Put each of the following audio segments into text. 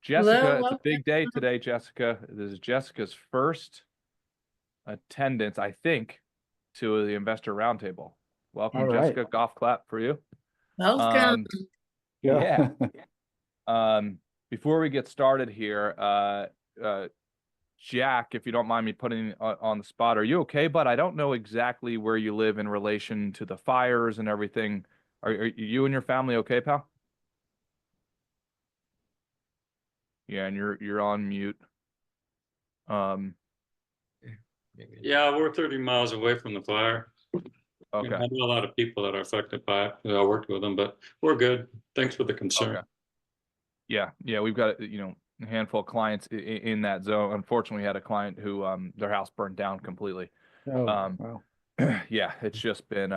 Jessica, it's a big day today, Jessica. This is Jessica's first attendance, I think, to the Investor Roundtable. All Welcome, right. Jessica. Golf clap for you. Welcome. Um, Yeah. yeah. Before we get started here, uh, Jack, if you don't mind me putting on the spot, are you okay? But I don't know exactly where you live in relation to the fires and everything. Are you and your family okay, pal? Yeah, and you're on mute. Um, Yeah, we're 30 miles away from the fire. okay. I know a lot of people that are affected by it. I worked with them, but we're good. Thanks for the concern. Okay. Yeah, we've got a handful of clients in that zone. Unfortunately, we had a client who their house burned down completely. Oh, Um, wow. yeah, it's just been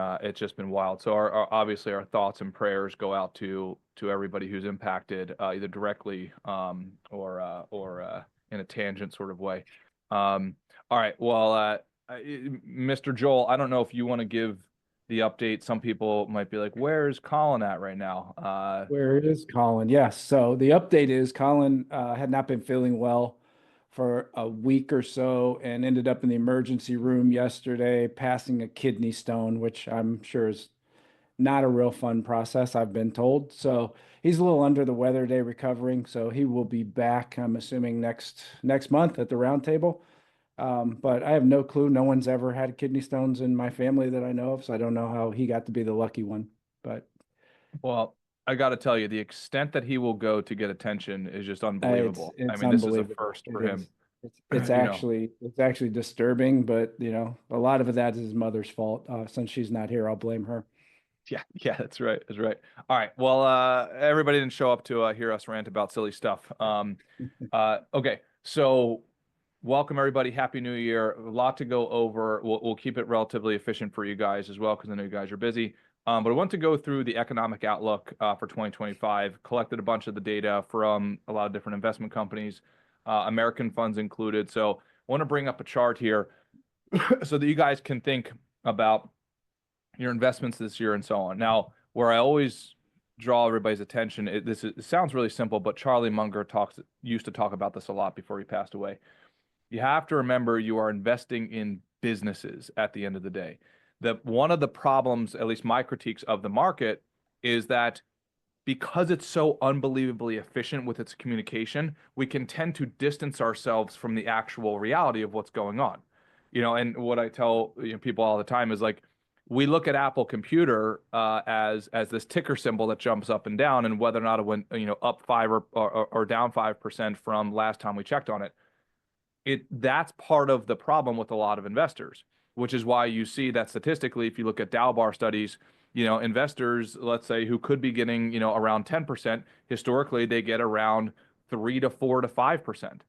wild. So our obviously our thoughts and prayers go out to everybody who's impacted either directly or in a tangent sort of way. All right, well, Mr. Joel, I don't know if you want to give the update. Some people might be like, "Where's Colin at right now?" Where is Colin? Yes. So the update is Colin had not been feeling well for a week or so and ended up in the emergency room yesterday, passing a kidney stone, which I'm sure is not a real fun process, I've been told. So he's a little under the weather today, recovering. So he will be back, I'm assuming next month at the roundtable. But I have no clue. No one's ever had kidney stones in my family that I know of, so I don't know how he got to be the lucky one. But Well, I got to tell you, the extent that he will go to get attention is just it's unbelievable. I it's mean, this is a unbelievable. first It for him. is. It's You know, actually disturbing, but a lot of that is his mother's fault. Since she's not here, I'll blame her. yeah, that's right. That's right. All right. Well, everybody didn't show up to hear us rant about silly stuff. Okay. So, welcome everybody. Happy New Year. A lot to go over. We'll keep it relatively efficient for you guys as well, because I know you guys are busy. But I want to go through the economic outlook for 2025. Collected a bunch of the data from a lot of different investment companies, American funds included. So, I want to bring up a chart here so that you guys can think about your investments this year and so on. Now, where I always draw everybody's attention, it sounds really simple, but Charlie Munger used to talk about this a lot before he passed away. You have to remember you are investing in businesses at the end of the day. That one of the problems, at least my critiques of the market, is that because it's so unbelievably efficient with its communication, we can tend to distance ourselves from the actual reality of what's going on. And what I tell people all the time is like, we look at Apple Computer as this ticker symbol that jumps up and down, and whether or not it went up 5 or down 5% from last time we checked on it. That's part of the problem with a lot of investors, which is why you see that statistically, if you look at Dow bar studies, investors, let's say, who could be getting, around 10%, historically, they get around 3 to 4 to 5%.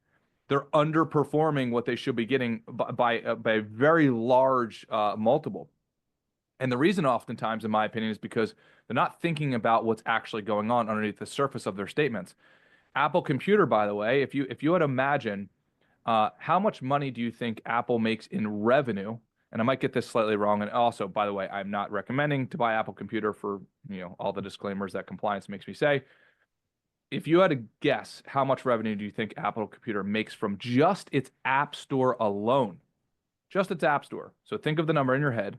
They're underperforming what they should be getting by a very large multiple. And the reason oftentimes, in my opinion, is because they're not thinking about what's actually going on underneath the surface of their statements. Apple Computer, by the way, if you had to imagine how much money do you think Apple makes in revenue? And I might get this slightly wrong. And also, by the way, I'm not recommending to buy Apple Computer for all the disclaimers that compliance makes me say. If you had to guess, how much revenue do you think Apple Computer makes from just its App Store alone? Just its App Store. So think of the number in your head.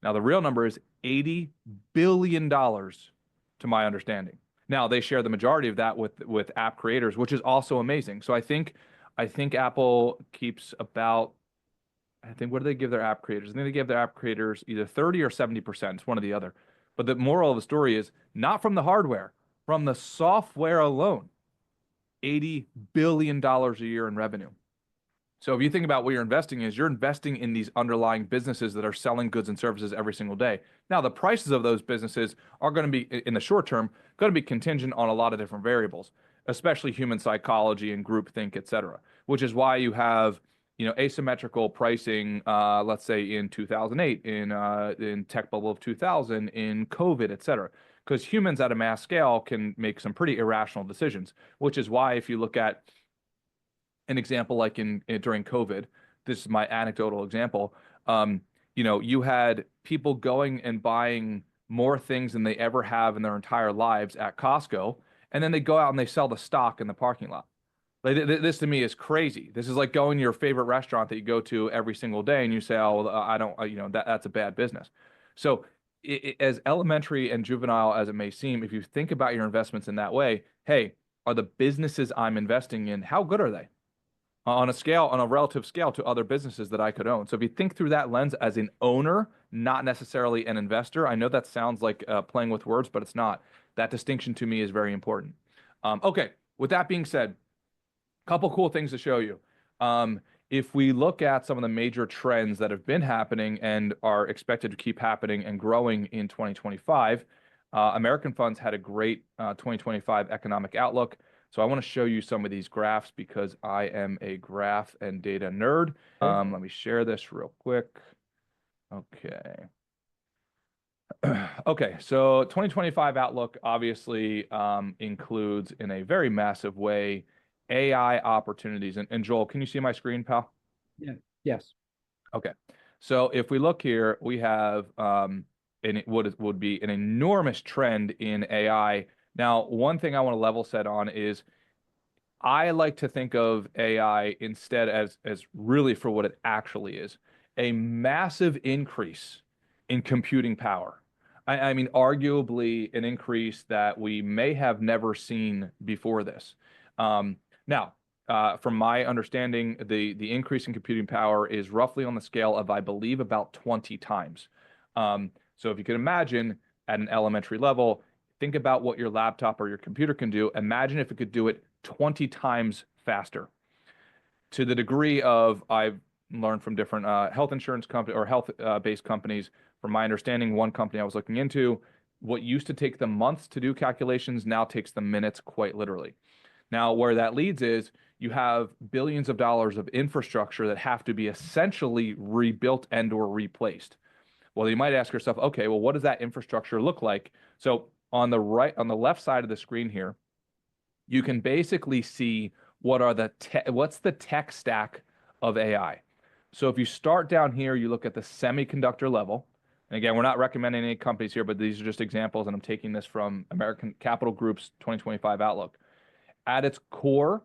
Now, the real number is $80 billion, to my understanding. Now, they share the majority of that with app creators, which is also amazing. So I think Apple keeps about, what do they give their app creators? I think they give their app creators either 30 or 70%. It's one or the other. But the moral of the story is not from the hardware, from the software alone, $80 billion a year in revenue. So if you think about what you're investing in, you're investing in these underlying businesses that are selling goods and services every single day. Now, the prices of those businesses are going to be, in the short term, going to be contingent on a lot of different variables, especially human psychology and groupthink, et cetera, which is why you have, asymmetrical pricing, let's say in 2008, in tech bubble of 2000, in COVID, et cetera, because humans at a mass scale can make some pretty irrational decisions, which is why if you look at an example like during COVID, this is my anecdotal example. You had people going and buying more things than they ever have in their entire lives at Costco, and then they go out and they sell the stock in the parking lot. Like this to me is crazy. This is like going to your favorite restaurant that you go to every single day, and you say, "Oh, well, I don't," that's a bad business. So, as elementary and juvenile as it may seem, if you think about your investments in that way, hey, are the businesses I'm investing in, how good are they? On a scale, on a relative scale to other businesses that I could own. So if you think through that lens as an owner, not necessarily an investor, I know that sounds like playing with words, but it's not. That distinction to me is very important. Okay, with that being said, a couple cool things to show you. If we look at some of the major trends that have been happening and are expected to keep happening and growing in 2025, American funds had a great 2025 economic outlook. So I want to show you some of these graphs because I am a graph and data nerd. Let me share this real quick. Okay. Okay, so 2025 outlook obviously includes in a very massive way AI opportunities. And Joel, can you see my screen, pal? Yeah. Yes. Okay. So if we look here, we have what would be an enormous trend in AI. Now, one thing I want to level set on is I like to think of AI instead as really for what it actually is, a massive increase in computing power. I mean, arguably an increase that we may have never seen before this. Now, from my understanding, the increase in computing power is roughly on the scale of, I believe, about 20 times. So if you can imagine at an elementary level, think about what your laptop or your computer can do. Imagine if it could do it 20 times faster. To the degree of I've learned from different health insurance company or health based companies. From my understanding, one company I was looking into, what used to take them months to do calculations now takes them minutes, quite literally. Now, where that leads is you have billions of dollars of infrastructure that have to be essentially rebuilt and or replaced. Well, you might ask yourself, okay, well, what does that infrastructure look like? So on the left side of the screen here, you can basically see what's the tech stack of AI. So if you start down here, you look at the semiconductor level. And again, we're not recommending any companies here, but these are just examples, and I'm taking this from American Capital Group's 2025 outlook. At its core,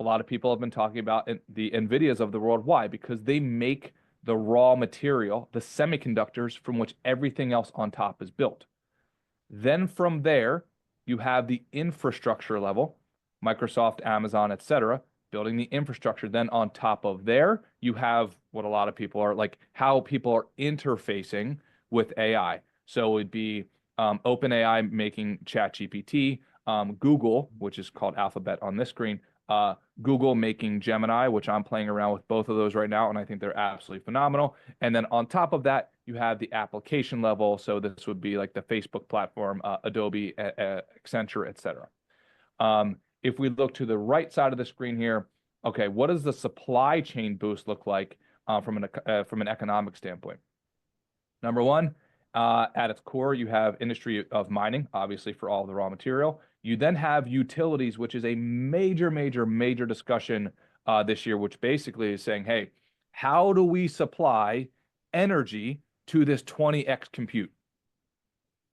a lot of people have been talking about the NVIDIAs of the world. Why? Because they make the raw material, the semiconductors from which everything else on top is built. Then from there, you have the infrastructure level, Microsoft, Amazon, etc., building the infrastructure. Then on top of there, you have what a lot of people are like, how people are interfacing with AI. So it would be OpenAI making ChatGPT, Google, which is called Alphabet on this screen, Google making Gemini, which I'm playing around with both of those right now, and I think they're absolutely phenomenal. And then on top of that, you have the application level. So this would be like the Facebook platform, Adobe, Accenture, etc. If we look to the right side of the screen here, okay, what does the supply chain boost look like from an economic standpoint? Number one, at its core, you have industry of mining, obviously for all of the raw material. You then have utilities, which is a major, major, major discussion this year, which basically is saying, hey, how do we supply energy to this 20x compute?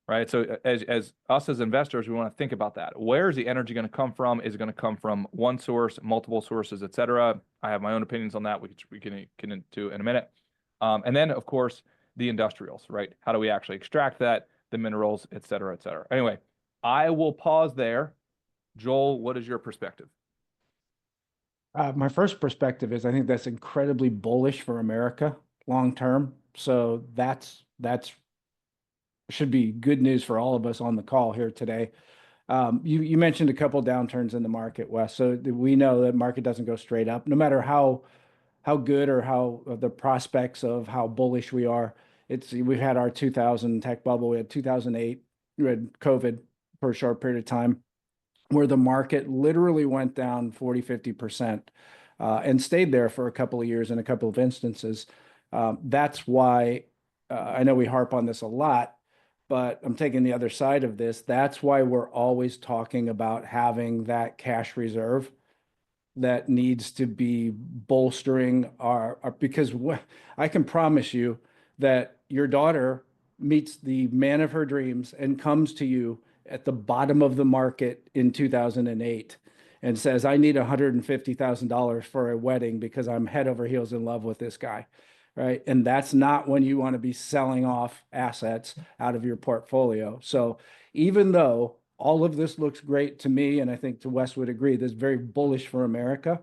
Right. So as us as investors, we want to think about that. Where is the energy going to come from? Is it going to come from one source, multiple sources, et cetera? I have my own opinions on that. We can get into in a minute. And then, of course, the industrials, right? How do we actually extract that, the minerals, et cetera, et cetera. Anyway, I will pause there. Joel, what is your perspective? My first perspective is I think that's incredibly bullish for America long term. So that's should be good news for all of us on the call here today. You mentioned a couple downturns in the market, Wes. So we know that market doesn't go straight up, no matter how good or how the prospects of how bullish we are. We've had our 2000 tech bubble, we had 2008, we had COVID for a short period of time, where the market literally went down 40-50% and stayed there for a couple of years in a couple of instances. That's why I know we harp on this a lot, but I'm taking the other side of this. That's why we're always talking about having that cash reserve that needs to be bolstering because I can promise you that your daughter meets the man of her dreams and comes to you at the bottom of the market in 2008 and says, I need $150,000 for a wedding because I'm head over heels in love with this guy, right? And that's not when you want to be selling off assets out of your portfolio. So even though all of this looks great to me, and I think to Wes would agree, this is very bullish for America,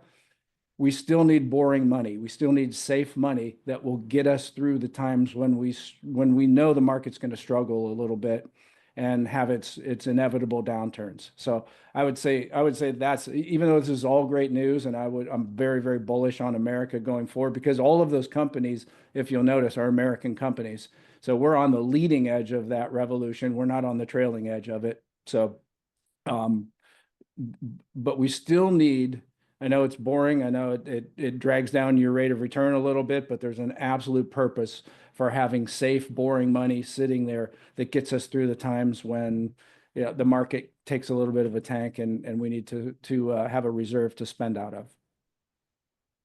we still need boring money. We still need safe money that will get us through the times when we know the market's going to struggle a little bit and have its inevitable downturns. So I would say that's, even though this is all great news, and I'm very, very bullish on America going forward, because all of those companies, if you'll notice, are American companies. So we're on the leading edge of that revolution. We're not on the trailing edge of it. So, but we still need, I know it's boring. I know it drags down your rate of return a little bit, but there's an absolute purpose for having safe, boring money sitting there that gets us through the times when, you know, the market takes a little bit of a tank and we need to have a reserve to spend out of.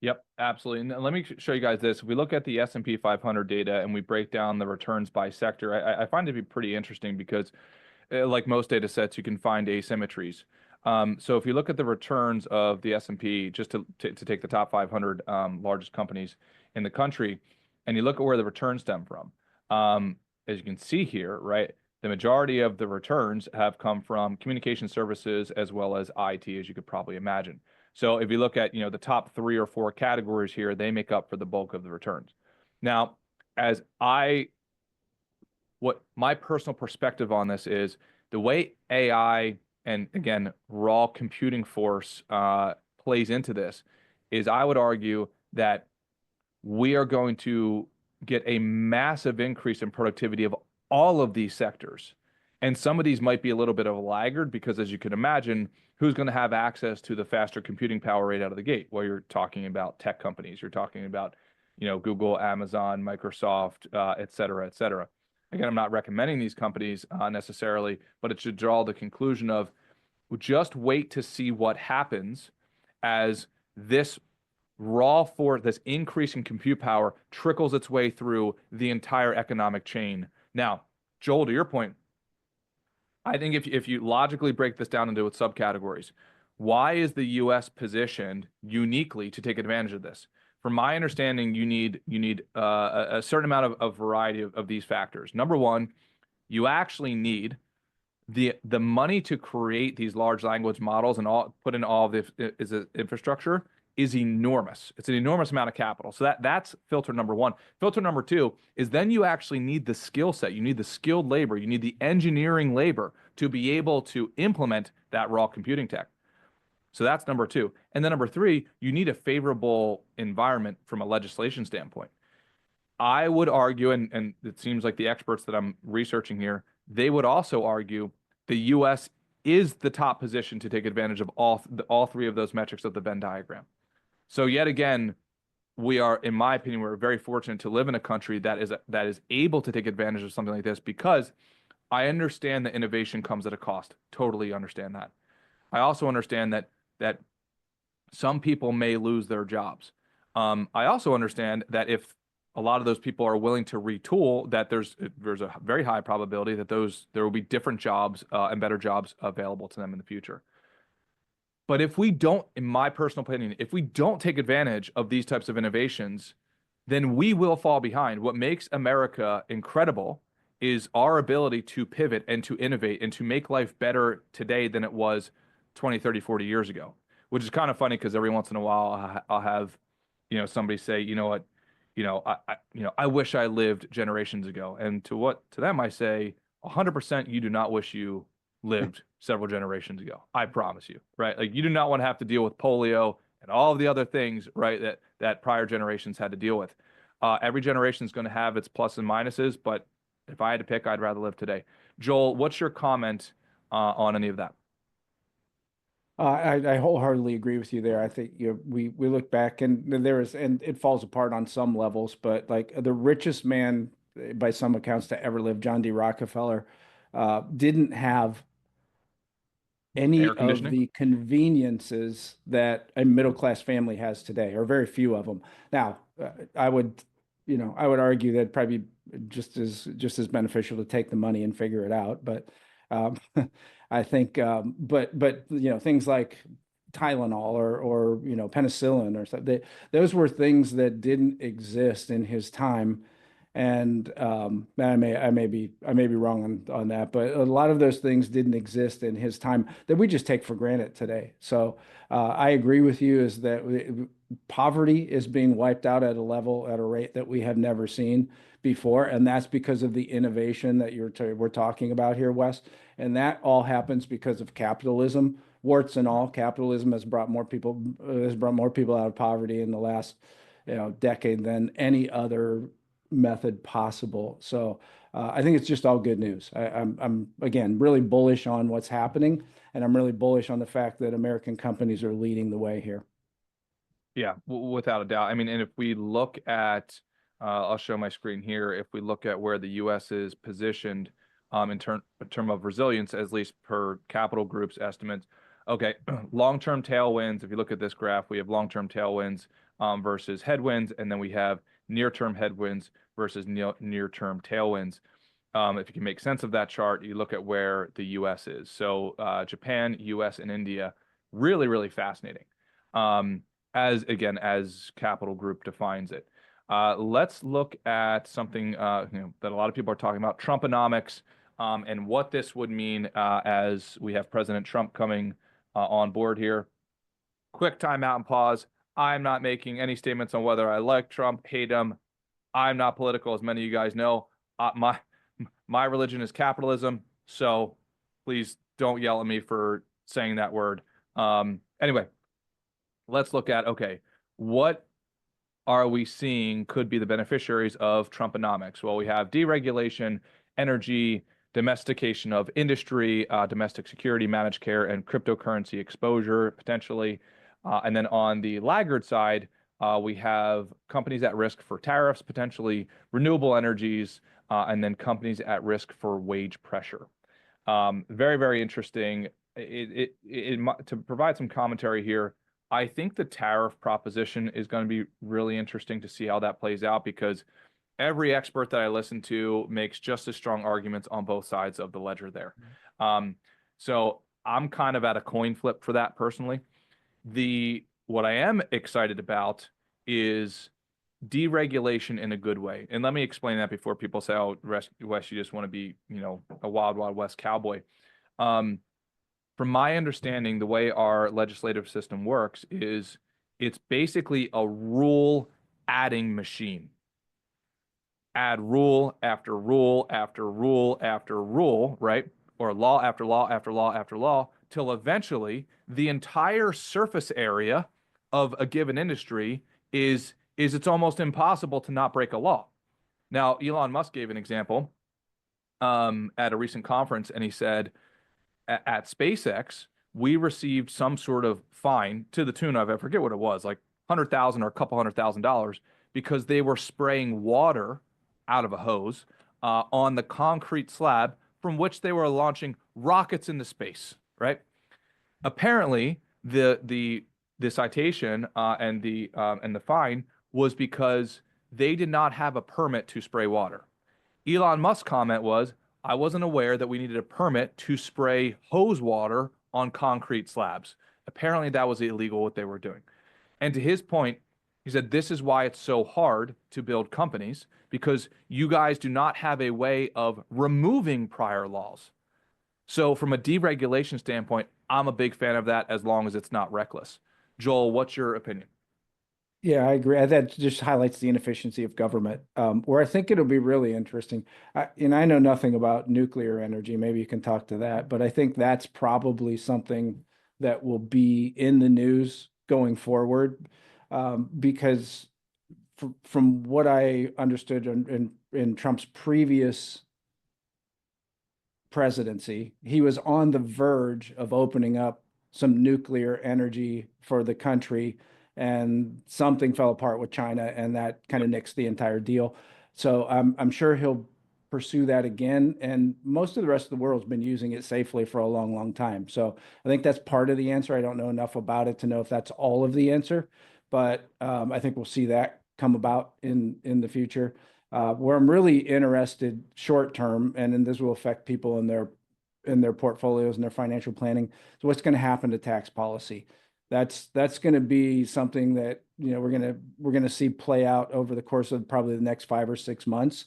Yep, absolutely. And let me show you guys this. If we look at the S&P 500 data and we break down the returns by sector, I find it to be pretty interesting because like most data sets, you can find asymmetries. So if you look at the returns of the S&P, just to take the top 500 largest companies in the country, and you look at where the returns stem from, as you can see here, right, the majority of the returns have come from communication services as well as IT, as you could probably imagine. So if you look at, you know, the top 3 or 4 categories here, they make up for the bulk of the returns. Now, what my personal perspective on this is, the way AI and, again, raw computing force plays into this is, I would argue that we are going to get a massive increase in productivity of all of these sectors. And some of these might be a little bit of a laggard because, as you can imagine, who's going to have access to the faster computing power right out of the gate? Well, you're talking about tech companies. You're talking about, you know, Google, Amazon, Microsoft, et cetera, et cetera. Again, I'm not recommending these companies necessarily, but it should draw the conclusion of, just wait to see what happens as this this increase in compute power trickles its way through the entire economic chain. Now, Joel, to your point, I think if you logically break this down into its subcategories, why is the U.S. positioned uniquely to take advantage of this? From my understanding, you need a certain amount of variety of these factors. Number one, you actually need the money to create these large language models and put in all of the infrastructure is enormous. It's an enormous amount of capital. So that's filter number one. Filter number two is then you actually need the skill set. You need the skilled labor. You need the engineering labor to be able to implement that raw computing tech. So that's number two. And then number three, you need a favorable environment from a legislation standpoint. I would argue, and it seems like the experts that I'm researching here, they would also argue the U.S. is the top position to take advantage of all 3 of those metrics of the Venn diagram. So yet again, we are, in my opinion, we're very fortunate to live in a country that is able to take advantage of something like this, because I understand that innovation comes at a cost. Totally understand that. I also understand that some people may lose their jobs. I also understand that if a lot of those people are willing to retool, that there's a very high probability that there will be different jobs and better jobs available to them in the future. But if we don't, in my personal opinion, if we don't take advantage of these types of innovations, then we will fall behind. What makes America incredible is our ability to pivot and to innovate and to make life better today than it was 20, 30, 40 years ago, which is kind of funny because every once in a while I'll have, you know, somebody say, you know what, I wish I lived generations ago. And to them, I say 100%, you do not wish you lived several generations ago. I promise you, right? Like, you do not want to have to deal with polio and all of the other things, right, that prior generations had to deal with. Every generation is going to have its plus and minuses, but if I had to pick, I'd rather live today. Joel, what's your comment on any of that? I wholeheartedly agree with you there. I think, you know, we look back and it falls apart on some levels, but like the richest man by some accounts to ever live, John D. Rockefeller, didn't have any of the conveniences that a middle-class family has today, or very few of them. Now, I would argue that probably just as beneficial to take the money and figure it out. But Um, I think, but things like Tylenol or penicillin or something, those were things that didn't exist in his time. And I may be wrong on that, but a lot of those things didn't exist in his time that we just take for granted today. So I agree with you is that poverty is being wiped out at a rate that we have never seen before, and that's because of the innovation that we're talking about here, Wes. And that all happens because of capitalism, warts and all. Capitalism has brought more people out of poverty in the last decade than any other method possible. So I think it's just all good news. I'm again really bullish on what's happening, and I'm really bullish on the fact that American companies are leading the way here. Yeah, without a doubt. I mean, and if we look at, I'll show my screen here. If we look at where the U.S. is positioned, in term of resilience, at least per Capital Group's estimates. Okay, long-term tailwinds. If you look at this graph, we have long-term tailwinds versus headwinds, and then we have near-term headwinds versus near-term tailwinds. If you can make sense of that chart, you look at where the U.S. is. So Japan, U.S., and India, really, really fascinating. As Capital Group defines it. Let's look at something that a lot of people are talking about, Trumponomics, and what this would mean as we have President Trump coming on board here. Quick timeout and pause. I'm not making any statements on whether I like Trump, hate him. I'm not political, as many of you guys know. My religion is capitalism, so please don't yell at me for saying that word. Anyway, let's look at, okay, what are we seeing could be the beneficiaries of Trumponomics? Well, we have deregulation, energy, domestication of industry, domestic security, managed care, and cryptocurrency exposure potentially. And then on the laggard side, we have companies at risk for tariffs, potentially renewable energies, and then companies at risk for wage pressure. Very, very interesting. To provide some commentary here, I think the tariff proposition is going to be really interesting to see how that plays out, because every expert that I listen to makes just as strong arguments on both sides of the ledger there. So I'm kind of at a coin flip for that personally. What I am excited about is deregulation in a good way. And let me explain that before people say, oh, Wes, you just want to be, a wild, wild West cowboy. From my understanding, the way our legislative system works is it's basically a rule adding machine. Add rule after rule after rule after rule, right? Or law after law after law after law, till eventually the entire surface area of a given industry is it's almost impossible to not break a law. Now, Elon Musk gave an example at a recent conference, and he said, at SpaceX, we received some sort of fine to the tune of, I forget what it was, like $100,000 or a couple $100,000, because they were spraying water out of a hose on the concrete slab from which they were launching rockets into space, right? Apparently, the citation and the fine was because they did not have a permit to spray water. Elon Musk's comment was, I wasn't aware that we needed a permit to spray hose water on concrete slabs. Apparently that was illegal what they were doing. And to his point, he said, this is why it's so hard to build companies, because you guys do not have a way of removing prior laws. So from a deregulation standpoint, I'm a big fan of that as long as it's not reckless. Joel, what's your opinion? Yeah, I agree. That just highlights the inefficiency of government. Where I think it'll be really interesting, and I know nothing about nuclear energy. Maybe you can talk to that, but I think that's probably something that will be in the news going forward, because from what I understood in Trump's previous presidency, he was on the verge of opening up some nuclear energy for the country, and something fell apart with China, and that kind of nixed the entire deal. So I'm sure he'll pursue that again. And most of the rest of the world's been using it safely for a long, long time. So I think that's part of the answer. I don't know enough about it to know if that's all of the answer, but I think we'll see that come about in the future. Where I'm really interested short term, and then this will affect people in their portfolios and their financial planning. So what's going to happen to tax policy? That's going to be something that, we're going to see play out over the course of probably the next 5 or 6 months.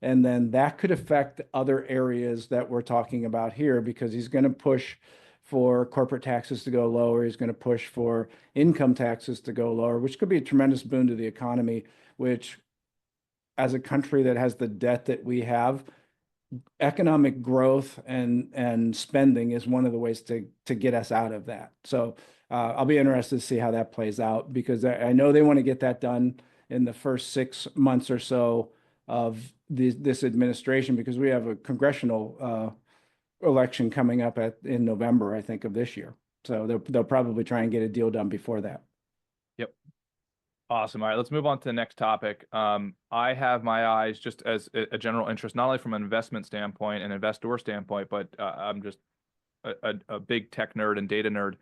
And then that could affect other areas that we're talking about here, because he's going to push for corporate taxes to go lower. He's going to push for income taxes to go lower, which could be a tremendous boon to the economy, which, as a country that has the debt that we have, economic growth and spending is one of the ways to get us out of that. So I'll be interested to see how that plays out, because I know they want to get that done in the first 6 months or so of this administration, because we have a congressional election coming up in November, I think, of this year. So they'll probably try and get a deal done before that. Yep. Awesome. All right, let's move on to the next topic. I have my eyes, just as a general interest, not only from an investment standpoint and investor standpoint, but I'm just a big tech nerd and data nerd.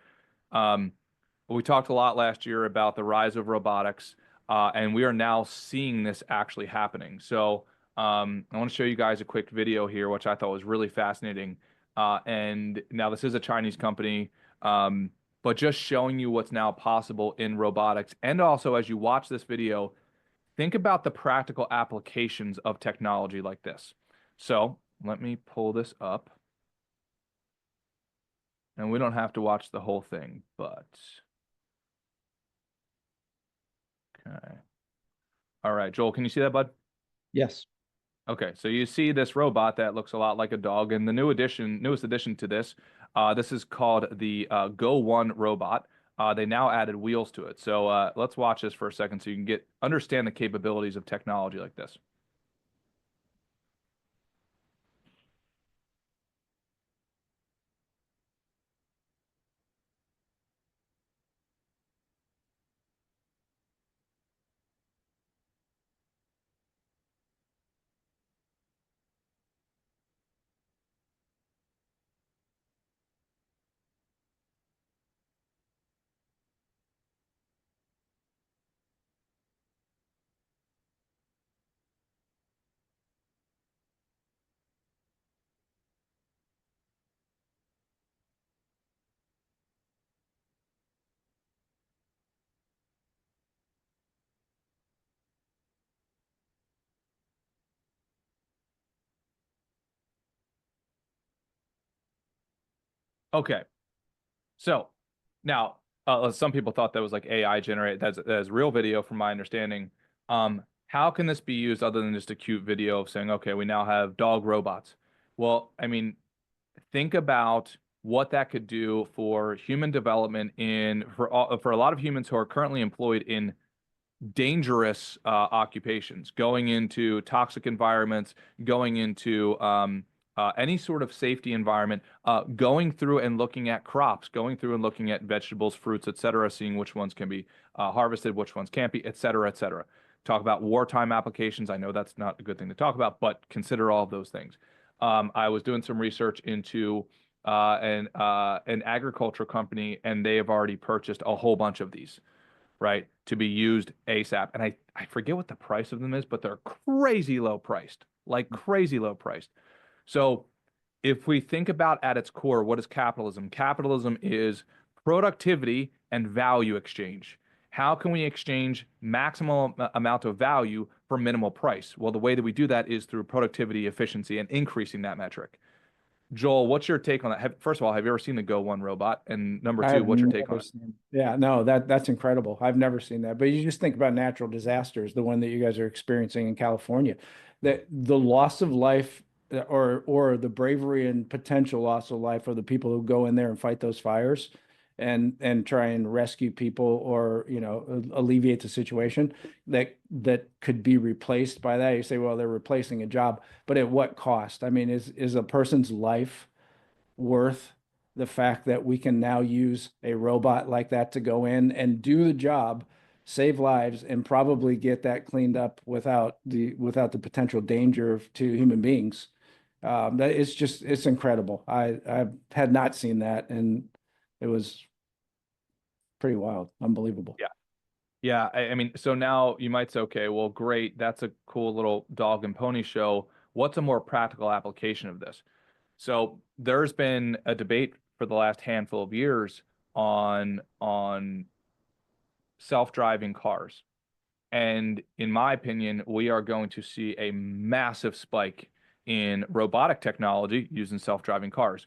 We talked a lot last year about the rise of robotics, and we are now seeing this actually happening. So I want to show you guys a quick video here, which I thought was really fascinating. And now this is a Chinese company, but just showing you what's now possible in robotics. And also, as you watch this video, think about the practical applications of technology like this. So let me pull this up. And we don't have to watch the whole thing, but okay. All right, Joel, can you see that, bud? Yes. Okay, so you see this robot that looks a lot like a dog, and the newest addition to this, this is called the Go One robot. They now added wheels to it. So let's watch this for a second so you can understand the capabilities of technology like this. Okay, so now some people thought that was like AI generated. That's real video from my understanding. How can this be used other than just a cute video of saying, okay, we now have dog robots? Well, I mean, think about what that could do for human development for a lot of humans who are currently employed in dangerous occupations, going into toxic environments, going into any sort of safety environment, going through and looking at crops, going through and looking at vegetables, fruits, et cetera, seeing which ones can be harvested, which ones can't be, et cetera, et cetera. Talk about wartime applications. I know that's not a good thing to talk about, but consider all of those things. I was doing some research into an agriculture company, and they have already purchased a whole bunch of these, right, to be used ASAP. And I forget what the price of them is, but they're crazy low priced, like crazy low priced. So if we think about at its core, what is capitalism? Capitalism is productivity and value exchange. How can we exchange maximum amount of value for minimal price? Well, the way that we do that is through productivity, efficiency, and increasing that metric. Joel, what's your take on that? First of all, have you ever seen the Go One robot? And number two, what's your take on it? Yeah, no, that's incredible. I've never seen that. But you just think about natural disasters, the one that you guys are experiencing in California, that the loss of life or the bravery and potential loss of life of the people who go in there and fight those fires and try and rescue people or, alleviate the situation that could be replaced by that. You say, well, they're replacing a job, but at what cost? I mean, is a person's life worth the fact that we can now use a robot like that to go in and do the job, save lives, and probably get that cleaned up without the potential danger to human beings? That it's incredible. I had not seen that, and it was pretty wild, unbelievable. Yeah. Yeah, I mean, so now you might say, okay, well, great, that's a cool little dog and pony show. What's a more practical application of this? So there's been a debate for the last handful of years on self-driving cars. And in my opinion, we are going to see a massive spike in robotic technology using self-driving cars.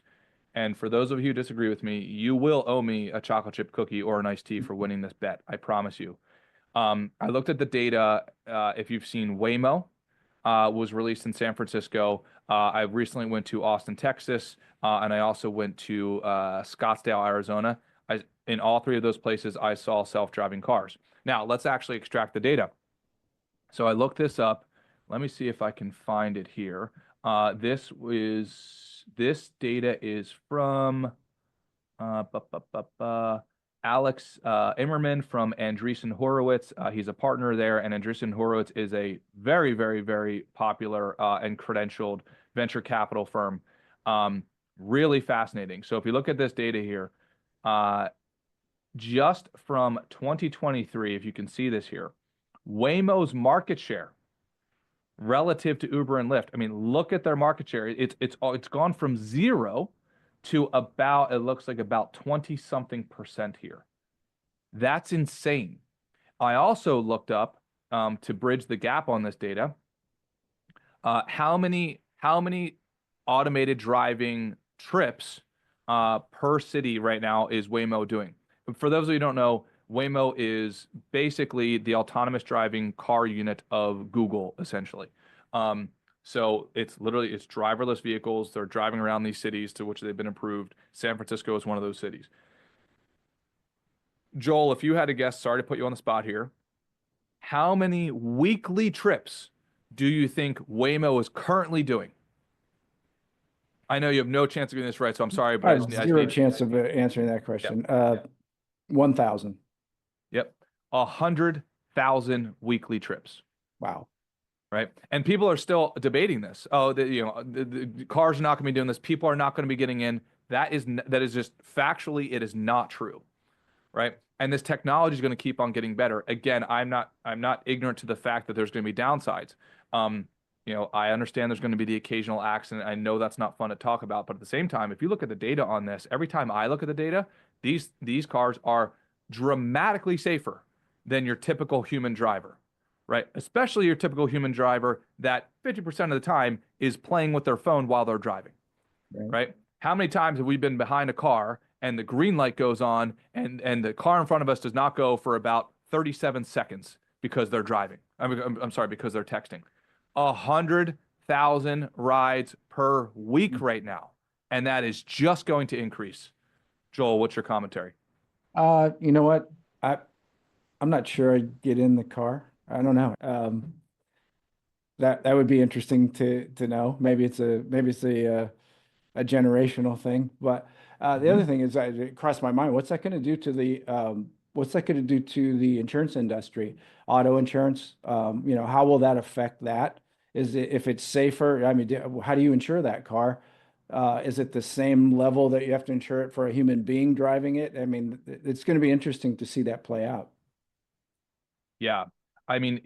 And for those of you who disagree with me, you will owe me a chocolate chip cookie or an iced tea for winning this bet. I promise you. I looked at the data. If you've seen Waymo, was released in San Francisco. I recently went to Austin, Texas, and I also went to Scottsdale, Arizona. In all three of those places, I saw self-driving cars. Now, let's actually extract the data. So I looked this up. Let me see if I can find it here. This data is from Alex Immerman from Andreessen Horowitz. He's a partner there, and Andreessen Horowitz is a very, very, very popular and credentialed venture capital firm. Really fascinating. So if you look at this data here, just from 2023, if you can see this here, Waymo's market share relative to Uber and Lyft. I mean, look at their market share. It's gone from 0 to about, it looks like about 20-something% here. That's insane. I also looked up to bridge the gap on this data. How many automated driving trips per city right now is Waymo doing? For those of you who don't know, Waymo is basically the autonomous driving car unit of Google, essentially. So it's driverless vehicles. They're driving around these cities to which they've been approved. San Francisco is one of those cities. Joel, if you had to guess, sorry to put you on the spot here, how many weekly trips do you think Waymo is currently doing? I know you have no chance of getting this right, so I'm sorry, but I have zero chance of answering that question. 1,000. Yep. 100,000 weekly trips. Wow. Right. And people are still debating this. Oh, the cars are not going to be doing this. People are not going to be getting in. That is just factually, it is not true. Right. And this technology is going to keep on getting better. Again, I'm not ignorant to the fact that there's going to be downsides. I understand there's going to be the occasional accident. I know that's not fun to talk about, but at the same time, if you look at the data on this, every time I look at the data, these cars are dramatically safer than your typical human driver, right? Especially your typical human driver that 50% of the time is playing with their phone while they're driving, right? How many times have we been behind a car and the green light goes on and the car in front of us does not go for about 37 seconds because they're driving? I'm sorry, because they're texting. 100,000 rides per week right now, and that is just going to increase. Joel, what's your commentary? You know what? I'm not sure I'd get in the car. I don't know. That would be interesting to know. Maybe it's a generational thing. But the other thing is, it crossed my mind. What's that going to do to the insurance industry, auto insurance? How will that affect that? If it's safer? I mean, how do you insure that car? Is it the same level that you have to insure it for a human being driving it? I mean, it's going to be interesting to see that play out. Yeah. I mean,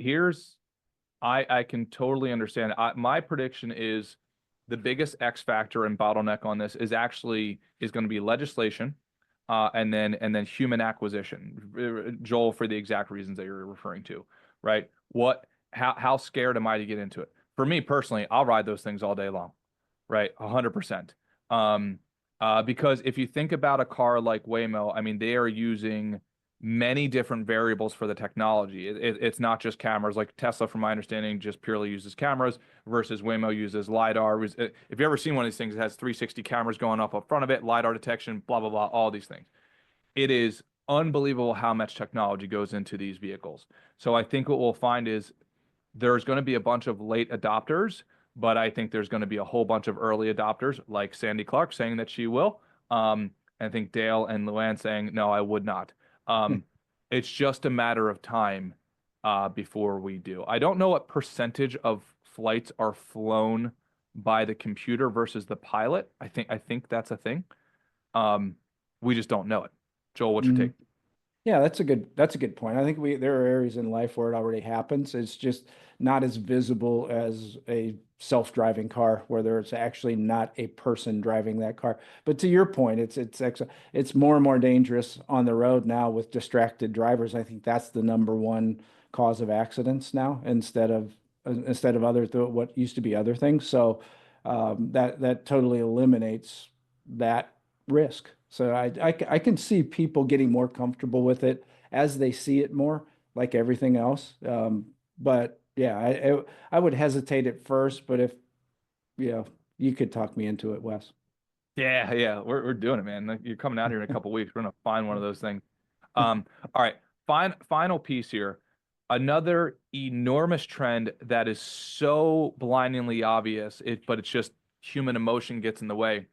I can totally understand. My prediction is the biggest X factor and bottleneck on this is going to be legislation, and then human acquisition. Joel, for the exact reasons that you're referring to, right? How scared am I to get into it? For me personally, I'll ride those things all day long, right? 100%. Because if you think about a car like Waymo, I mean, they are using many different variables for the technology. It's not just cameras. Like Tesla, from my understanding, just purely uses cameras versus Waymo uses LiDAR. If you've ever seen one of these things, it has 360 cameras going up front of it, LiDAR detection, blah, blah, blah, all these things. It is unbelievable how much technology goes into these vehicles. So I think what we'll find is there's going to be a bunch of late adopters, but I think there's going to be a whole bunch of early adopters, like Sandy Clark saying that she will. And I think Dale and Luann saying, no, I would not. It's just a matter of time before we do. I don't know what percentage of flights are flown by the computer versus the pilot. I think that's a thing. We just don't know it. Joel, what's your take? Yeah, that's a good point. I think there are areas in life where it already happens. It's just not as visible as a self-driving car where there's actually not a person driving that car. But to your point, it's more and more dangerous on the road now with distracted drivers. I think that's the number one cause of accidents now instead of what used to be other things. So that totally eliminates that risk. So I can see people getting more comfortable with it as they see it more, like everything else. But yeah, I would hesitate at first, but if you know, you could talk me into it, Wes. Yeah, yeah, we're doing it, man. Like, you're coming out here in a couple weeks. We're gonna find one of those things. All right, final piece here. Another enormous trend that is so blindingly obvious, but it's just human emotion gets in the way.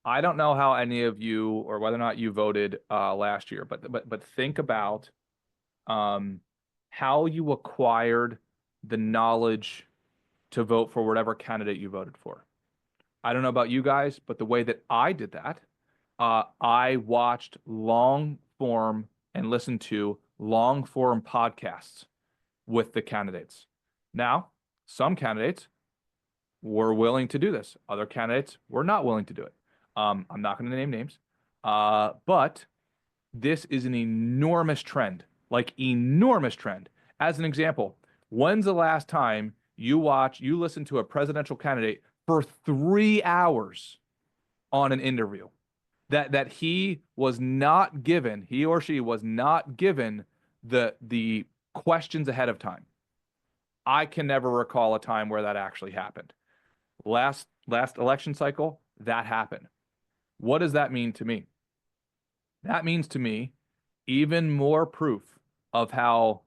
I don't know how any of you or whether or not you voted last year, but think about um, how you acquired the knowledge to vote for whatever candidate you voted for. I don't know about you guys, but the way that I did that, I watched long form and listened to long form podcasts with the candidates. Now, some candidates were willing to do this. Other candidates were not willing to do it. I'm not going to name names, but this is an enormous trend, like enormous trend. As an example, when's the last time you listen to a presidential candidate for 3 hours on an interview that he was not given, he or she was not given the questions ahead of time? I can never recall a time where that actually happened. Last election cycle, that happened. What does that mean to me? That means to me even more proof of how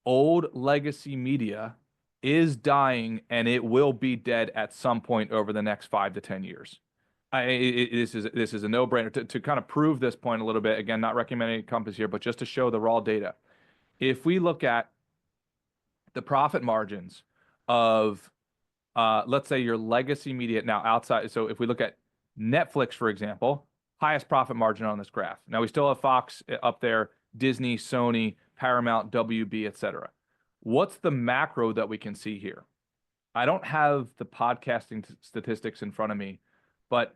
old legacy media is dying and it will be dead at some point over the next 5 to 10 years. This is a no-brainer to kind of prove this point a little bit. Again, not recommending Compass here, but just to show the raw data. If we look at the profit margins of let's say your legacy media now outside. So if we look at Netflix, for example, highest profit margin on this graph. Now we still have Fox up there, Disney, Sony, Paramount, WB, etc. What's the macro that we can see here? I don't have the podcasting statistics in front of me, but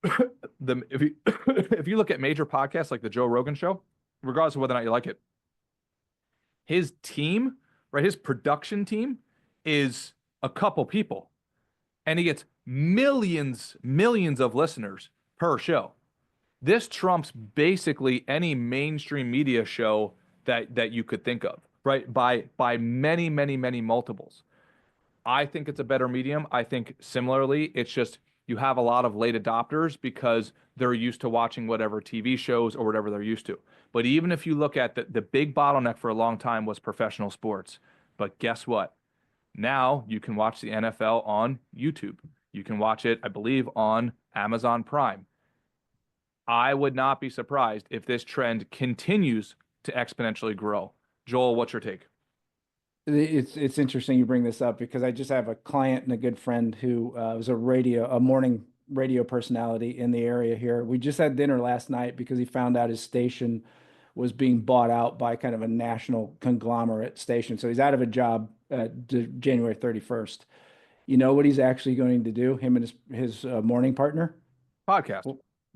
if you if you look at major podcasts like the Joe Rogan show, regardless of whether or not you like it, his team, right, his production team is a couple people, and he gets millions of listeners per show. This trumps basically any mainstream media show that you could think of, right? By many multiples. I think it's a better medium. I think similarly, it's just you have a lot of late adopters because they're used to watching whatever TV shows or whatever they're used to. But even if you look at the big bottleneck for a long time was professional sports. But guess what? Now you can watch the NFL on YouTube. You can watch it, I believe, on Amazon Prime. I would not be surprised if this trend continues to exponentially grow. Joel, what's your take? It's interesting you bring this up because I just have a client and a good friend who was a morning radio personality in the area here. We just had dinner last night because he found out his station was being bought out by kind of a national conglomerate station. So he's out of a job January 31st. You know what he's actually going to do? Him and his morning partner? Podcast.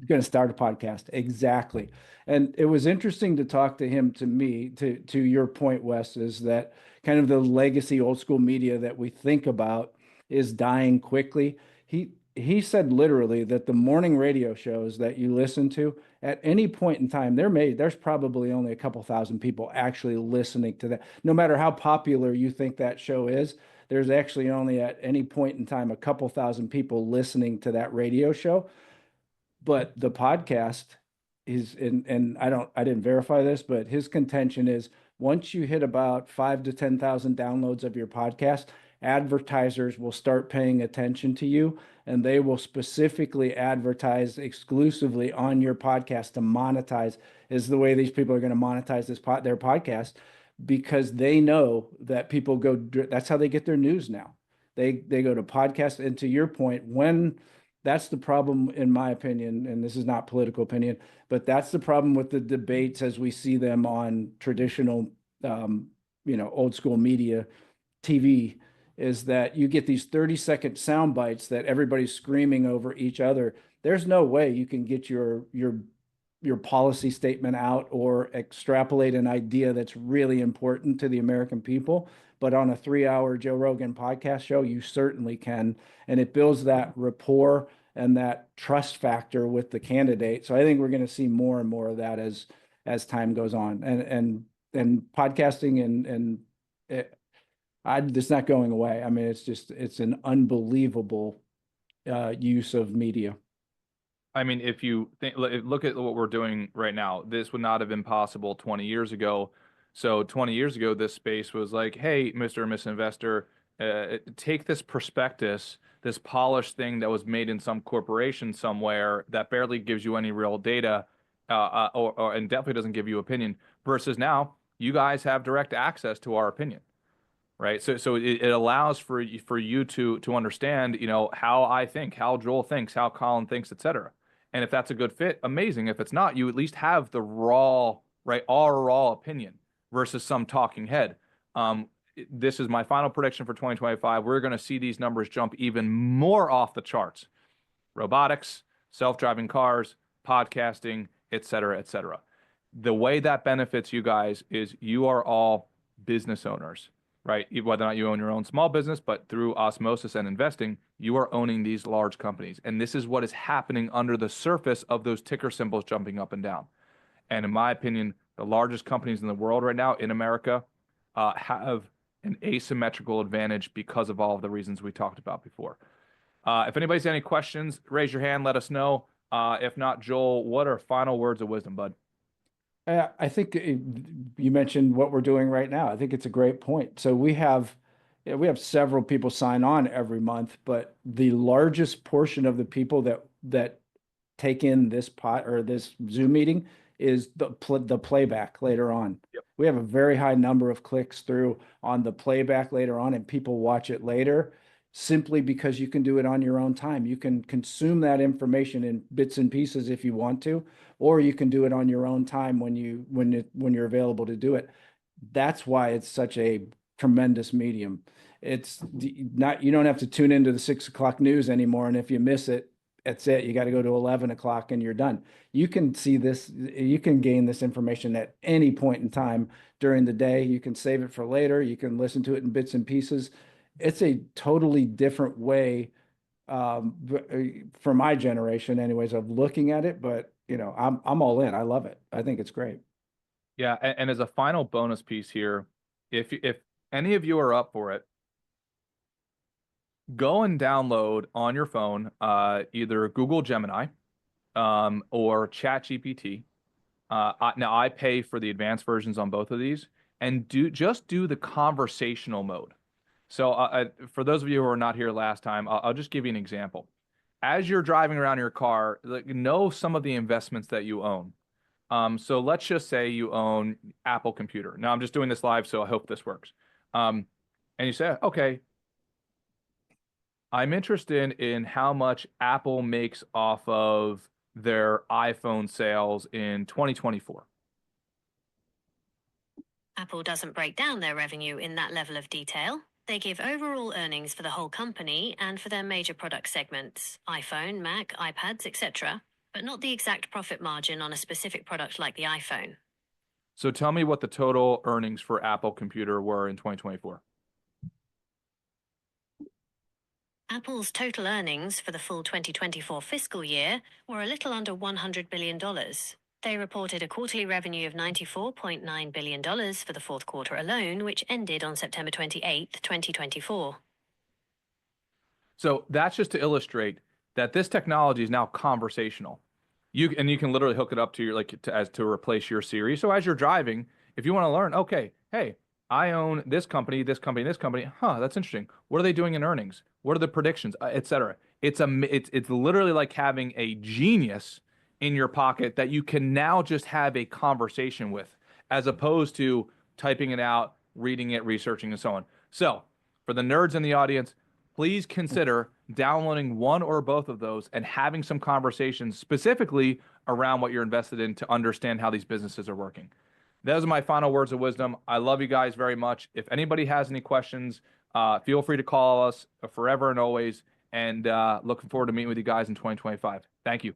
Going to start a podcast. Exactly. And it was interesting to talk to him, to your point, Wes, is that kind of the legacy old school media that we think about is dying quickly. He said literally that the morning radio shows that you listen to at any point in time, there's probably only a couple thousand people actually listening to that. No matter how popular you think that show is, there's actually only at any point in time a couple thousand people listening to that radio show. But the podcast is and I didn't verify this, but his contention is once you hit about 5 to 10,000 downloads of your podcast, advertisers will start paying attention to you and they will specifically advertise exclusively on your podcast to monetize is the way these people are going to monetize their podcast because they know that people that's how they get their news now. They go to podcasts. And to your point, when That's the problem, in my opinion, and this is not political opinion, but that's the problem with the debates as we see them on traditional, old school media, TV, is that you get these 30-second sound bites that everybody's screaming over each other. There's no way you can get your policy statement out or extrapolate an idea that's really important to the American people. But on a 3-hour Joe Rogan podcast show, you certainly can. And it builds that rapport and that trust factor with the candidate. So I think we're going to see more and more of that as time goes on. And podcasting and it's not going away. I mean, it's an unbelievable use of media. I mean, if you look at what we're doing right now, this would not have been possible 20 years ago. So 20 years ago, this space was like, hey, Mr. and Miss Investor, take this prospectus, this polished thing that was made in some corporation somewhere that barely gives you any real data, and definitely doesn't give you opinion, versus now you guys have direct access to our opinion. Right. So it allows for you to understand, how I think, how Joel thinks, how Colin thinks, et cetera. And if that's a good fit, amazing. If it's not, you at least have the raw, right, our raw opinion versus some talking head. This is my final prediction for 2025. We're going to see these numbers jump even more off the charts. Robotics, self-driving cars, podcasting, et cetera, et cetera. The way that benefits you guys is you are all business owners, right? Whether or not you own your own small business, but through osmosis and investing, you are owning these large companies. And this is what is happening under the surface of those ticker symbols jumping up and down. And in my opinion, the largest companies in the world right now in America have an asymmetrical advantage because of all of the reasons we talked about before. If anybody's got any questions, raise your hand, let us know. If not, Joel, what are final words of wisdom, bud? I think you mentioned what we're doing right now. I think it's a great point. So we have several people sign on every month, but the largest portion of the people that take in this pot or this Zoom meeting is the playback later on. Yep. We have a very high number of clicks through on the playback later on, and people watch it later simply because you can do it on your own time. You can consume that information in bits and pieces if you want to, or you can do it on your own time when you're available to do it. That's why it's such a tremendous medium. It's not, you don't have to tune into the 6 o'clock news anymore. And if you miss it, that's it. You got to go to 11 o'clock and you're done. You can see this, you can gain this information at any point in time during the day. You can save it for later. You can listen to it in bits and pieces. It's a totally different way, for my generation anyways, of looking at it. But I'm all in. I love it. I think it's great. Yeah, and as a final bonus piece here, if any of you are up for it, go and download on your phone either Google Gemini or ChatGPT. Now I pay for the advanced versions on both of these, and do the conversational mode. So for those of you who are not here last time, I'll just give you an example. As you're driving around your car, know some of the investments that you own. So let's just say you own Apple Computer. Now I'm just doing this live, so I hope this works. And you say, okay, I'm interested in how much Apple makes off of their iPhone sales in 2024. Apple doesn't break down their revenue in that level of detail. They give overall earnings for the whole company and for their major product segments, iPhone, Mac, iPads, etc., but not the exact profit margin on a specific product like the iPhone. So tell me what the total earnings for Apple Computer were in 2024. Apple's total earnings for the full 2024 fiscal year were a little under $100 billion. They reported a quarterly revenue of $94.9 billion for the fourth quarter alone, which ended on September 28, 2024. So that's just to illustrate that this technology is now conversational. You can literally hook it up to your to replace your Siri. So as you're driving, if you want to learn, okay, hey, I own this company, this company, this company. Huh, that's interesting. What are they doing in earnings? What are the predictions, etc. It's literally like having a genius in your pocket that you can now just have a conversation with, as opposed to typing it out, reading it, researching, and so on. So for the nerds in the audience, please consider downloading one or both of those and having some conversations specifically around what you're invested in to understand how these businesses are working. Those are my final words of wisdom. I love you guys very much. If anybody has any questions, feel free to call us forever and always. And looking forward to meeting with you guys in 2025. Thank you.